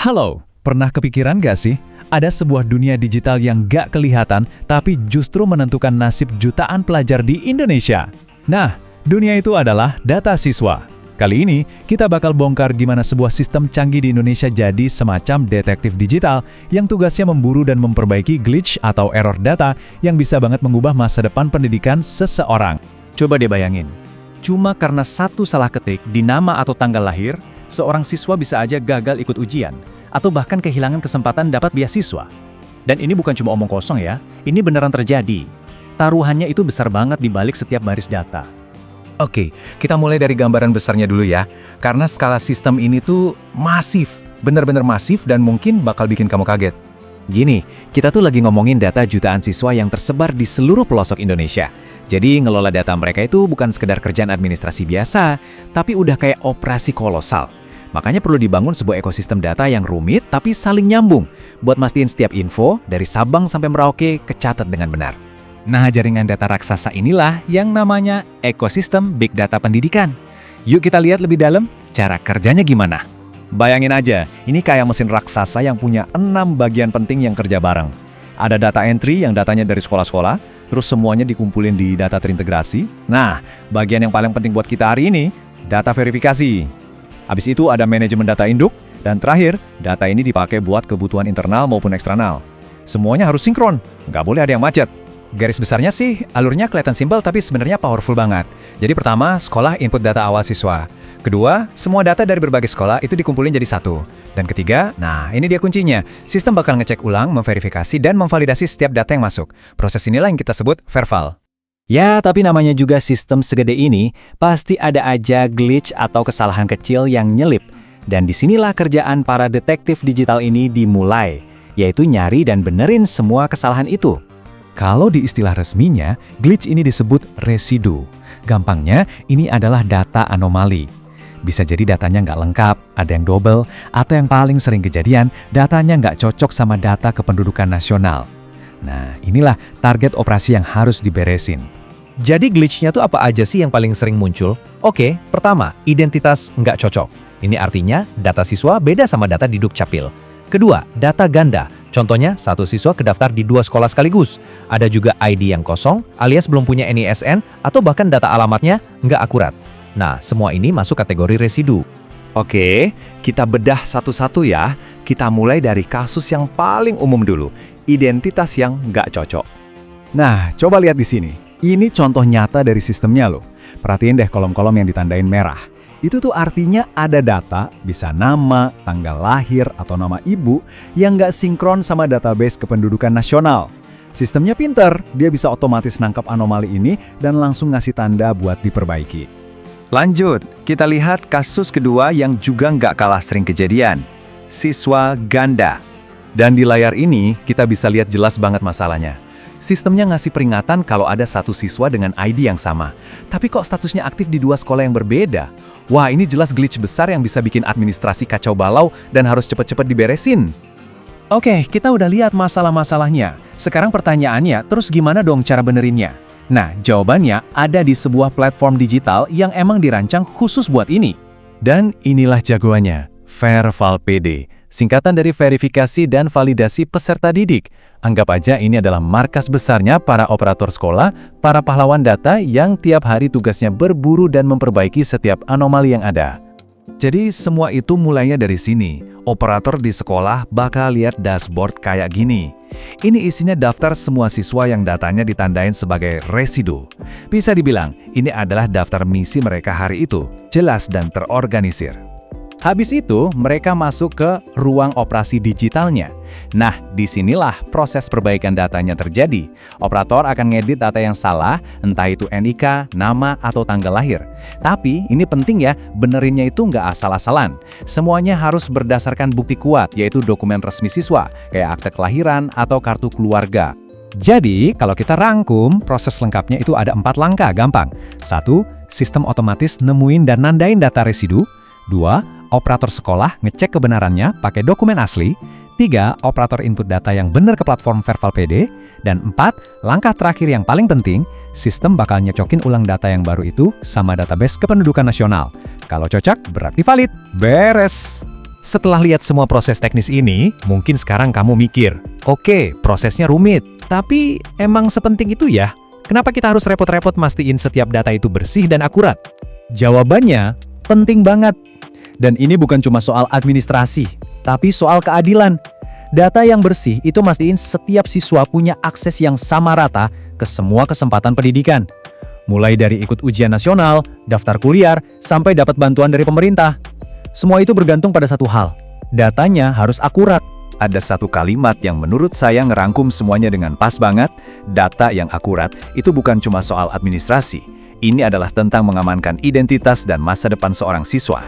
Halo, pernah kepikiran gak sih? Ada sebuah dunia digital yang gak kelihatan, tapi justru menentukan nasib jutaan pelajar di Indonesia. Nah, dunia itu adalah data siswa. Kali ini, kita bakal bongkar gimana sebuah sistem canggih di Indonesia jadi semacam detektif digital yang tugasnya memburu dan memperbaiki glitch atau error data yang bisa banget mengubah masa depan pendidikan seseorang. Coba deh bayangin, cuma karena satu salah ketik di nama atau tanggal lahir, seorang siswa bisa aja gagal ikut ujian, atau bahkan kehilangan kesempatan dapat beasiswa. Dan ini bukan cuma omong kosong ya, ini beneran terjadi. Taruhannya itu besar banget di balik setiap baris data. Oke, kita mulai dari gambaran besarnya dulu ya. Karena skala sistem ini tuh masif, bener-bener masif dan mungkin bakal bikin kamu kaget. Gini, kita tuh lagi ngomongin data jutaan siswa yang tersebar di seluruh pelosok Indonesia. Jadi ngelola data mereka itu bukan sekedar kerjaan administrasi biasa, tapi udah kayak operasi kolosal. Makanya perlu dibangun sebuah ekosistem data yang rumit tapi saling nyambung, buat mastiin setiap info dari Sabang sampai Merauke kecatat dengan benar. Nah, jaringan data raksasa inilah yang namanya ekosistem Big Data Pendidikan. Yuk kita lihat lebih dalam cara kerjanya gimana. Bayangin aja, ini kayak mesin raksasa yang punya 6 bagian penting yang kerja bareng. Ada data entry yang datanya dari sekolah-sekolah, terus semuanya dikumpulin di data terintegrasi. Nah, bagian yang paling penting buat kita hari ini, data verifikasi. Habis itu ada manajemen data induk, dan terakhir, data ini dipakai buat kebutuhan internal maupun eksternal. Semuanya harus sinkron, nggak boleh ada yang macet. Garis besarnya sih, alurnya kelihatan simpel tapi sebenarnya powerful banget. Jadi pertama, sekolah input data awal siswa. Kedua, semua data dari berbagai sekolah itu dikumpulin jadi satu. Dan ketiga, nah ini dia kuncinya. Sistem bakal ngecek ulang, memverifikasi, dan memvalidasi setiap data yang masuk. Proses inilah yang kita sebut verval. Ya, tapi namanya juga sistem segede ini, pasti ada aja glitch atau kesalahan kecil yang nyelip. Dan disinilah kerjaan para detektif digital ini dimulai, yaitu nyari dan benerin semua kesalahan itu. Kalau di istilah resminya, glitch ini disebut residu. Gampangnya, ini adalah data anomali. Bisa jadi datanya nggak lengkap, ada yang double, atau yang paling sering kejadian, datanya nggak cocok sama data kependudukan nasional. Nah, inilah target operasi yang harus diberesin. Jadi glitch-nya tuh apa aja sih yang paling sering muncul? Oke, pertama, identitas nggak cocok. Ini artinya data siswa beda sama data di Dukcapil. Kedua, data ganda. Contohnya, satu siswa kedaftar di 2 sekolah sekaligus. Ada juga ID yang kosong, alias belum punya NISN, atau bahkan data alamatnya nggak akurat. Nah, semua ini masuk kategori residu. Oke, kita bedah satu-satu ya. Kita mulai dari kasus yang paling umum dulu, identitas yang nggak cocok. Nah, coba lihat di sini. Ini contoh nyata dari sistemnya loh. Perhatiin deh kolom-kolom yang ditandain merah. Itu tuh artinya ada data, bisa nama, tanggal lahir, atau nama ibu, yang nggak sinkron sama database kependudukan nasional. Sistemnya pinter, dia bisa otomatis nangkap anomali ini dan langsung ngasih tanda buat diperbaiki. Lanjut, kita lihat kasus kedua yang juga nggak kalah sering kejadian. Siswa ganda. Dan di layar ini, kita bisa lihat jelas banget masalahnya. Sistemnya ngasih peringatan kalau ada satu siswa dengan ID yang sama. Tapi kok statusnya aktif di 2 sekolah yang berbeda? Wah, ini jelas glitch besar yang bisa bikin administrasi kacau balau dan harus cepet-cepet diberesin. Oke, kita udah lihat masalah-masalahnya. Sekarang pertanyaannya, terus gimana dong cara benerinnya? Nah, jawabannya ada di sebuah platform digital yang emang dirancang khusus buat ini. Dan inilah jagoannya, Verval PD. Singkatan dari verifikasi dan validasi peserta didik. Anggap aja ini adalah markas besarnya para operator sekolah, para pahlawan data yang tiap hari tugasnya berburu dan memperbaiki setiap anomali yang ada. Jadi semua itu mulainya dari sini. Operator di sekolah bakal lihat dashboard kayak gini. Ini isinya daftar semua siswa yang datanya ditandain sebagai residu. Bisa dibilang, ini adalah daftar misi mereka hari itu, jelas dan terorganisir. Habis itu, mereka masuk ke ruang operasi digitalnya. Nah, disinilah proses perbaikan datanya terjadi. Operator akan ngedit data yang salah, entah itu NIK, nama, atau tanggal lahir. Tapi, ini penting ya, benerinnya itu nggak asal-asalan. Semuanya harus berdasarkan bukti kuat, yaitu dokumen resmi siswa, kayak akte kelahiran atau kartu keluarga. Jadi, kalau kita rangkum, proses lengkapnya itu ada 4 langkah, gampang. 1. Sistem otomatis nemuin dan nandain data residu. 2. Operator sekolah ngecek kebenarannya pakai dokumen asli. 3. Operator input data yang benar ke platform Verval PD. Dan 4. Langkah terakhir yang paling penting, sistem bakal nyocokin ulang data yang baru itu sama database kependudukan nasional. Kalau cocok, berarti valid. Beres! Setelah lihat semua proses teknis ini, mungkin sekarang kamu mikir, oke, prosesnya rumit, tapi emang sepenting itu ya? Kenapa kita harus repot-repot mastiin setiap data itu bersih dan akurat? Jawabannya, penting banget. Dan ini bukan cuma soal administrasi, tapi soal keadilan. Data yang bersih itu mastiin setiap siswa punya akses yang sama rata ke semua kesempatan pendidikan. Mulai dari ikut ujian nasional, daftar kuliah, sampai dapat bantuan dari pemerintah. Semua itu bergantung pada satu hal, datanya harus akurat. Ada satu kalimat yang menurut saya ngerangkum semuanya dengan pas banget, data yang akurat itu bukan cuma soal administrasi. Ini adalah tentang mengamankan identitas dan masa depan seorang siswa.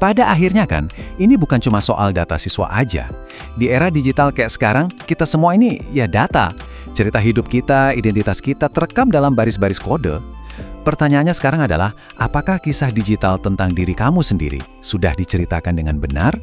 Pada akhirnya kan, ini bukan cuma soal data siswa aja. Di era digital kayak sekarang, kita semua ini ya data. Cerita hidup kita, identitas kita terekam dalam baris-baris kode. Pertanyaannya sekarang adalah, apakah kisah digital tentang diri kamu sendiri sudah diceritakan dengan benar?